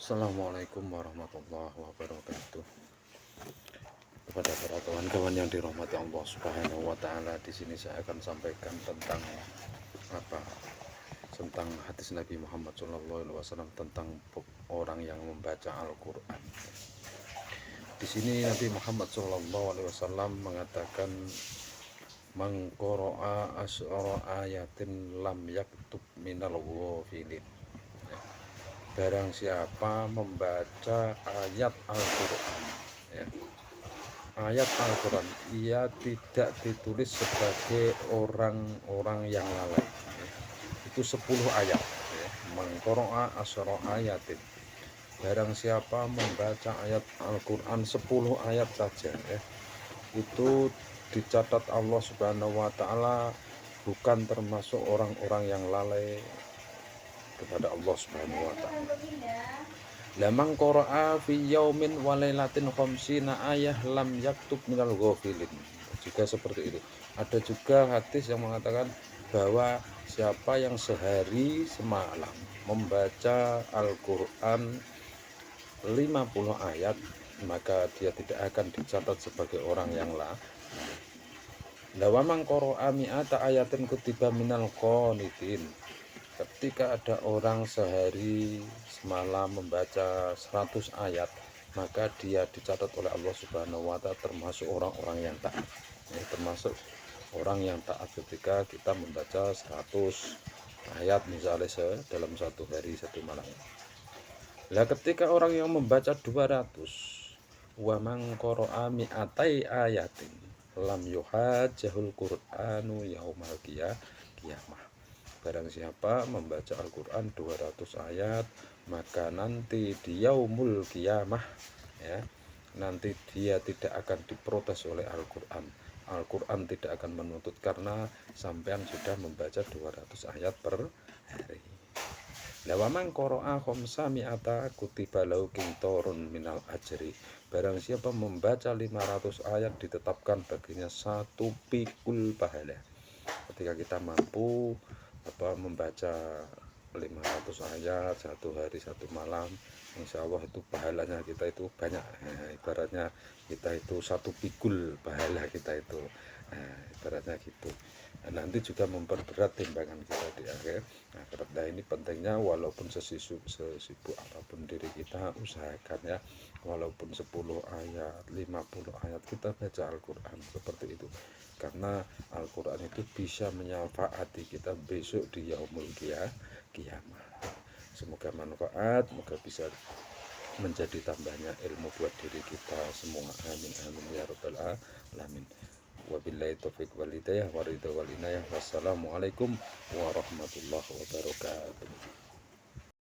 Assalamualaikum warahmatullahi wabarakatuh. Kepada para kawan-kawan yang dirahmati Allah Subhanahu wa taala, di sini saya akan sampaikan tentang tentang hadis Nabi Muhammad SAW tentang orang yang membaca Al-Qur'an. Di sini Nabi Muhammad SAW mengatakan man qara'a asyara ayatin lam yaktub minal ghafilin. Barang siapa membaca ayat Al-Quran, ya, ayat Al-Quran, ia tidak ditulis sebagai orang-orang yang lalai, ya. Itu 10 ayat, ya. Mengqara'a asyara ayatin. Barang siapa membaca ayat Al-Quran 10 ayat saja, ya, itu dicatat Allah Subhanahu wa taala bukan termasuk orang-orang yang lalai kepada Allah Subhanahu wa taala. Lamang qara'a fi yaumin wa lailatin khamsina ayah lam yaktub minal ghafilin. Juga seperti itu. Ada juga hadis yang mengatakan bahwa siapa yang sehari semalam membaca Al-Qur'an 50 ayat, maka dia tidak akan dicatat sebagai orang yang Lawamang qara'a mi'ata ayatin kutiba minal qanitin. Ketika ada orang sehari semalam membaca 100 ayat, maka dia dicatat oleh Allah Subhanahu wa taala termasuk orang-orang yang taat. Ya, termasuk orang yang taat ketika kita membaca 100 ayat misalnya dalam satu hari satu malam. Lah ketika orang yang membaca 200, wa man qara'a mi'atai ayatin lam yuhajjahul qur'anu yaumal qiyamah. Barang siapa membaca Al-Quran 200 ayat, maka nanti di yaumul qiyamah, ya, nanti dia tidak akan diprotes oleh Al-Quran. Al-Quran tidak akan menuntut karena sampean sudah membaca 200 ayat per hari. Lawamang qara'a khamsa mi'ata kutiba lahu qintarun minal ajri. Barang siapa membaca 500 ayat ditetapkan baginya 1 pikul pahala. Ketika kita mampu membaca 500 ayat satu hari satu malam, insya Allah itu pahalanya kita itu banyak. Ibaratnya kita itu 1 pikul pahala kita itu, ibaratnya gitu. Nanti juga memperberat timbangan kita di akhir. Nah, ini pentingnya walaupun sesibuk apapun diri kita, usahakan ya, walaupun 10 ayat 50 ayat kita baca Al-Quran seperti itu, karena Al-Quran itu bisa menyafaati kita besok di yaumul qiyamah. Semoga manfaat, semoga bisa menjadi tambahnya ilmu buat diri kita semua. Amin amin ya rabbal alamin. Wabillahi taufiq wal hidayah wa ridha wal inayah. Wassalamualaikum warahmatullahi wabarakatuh.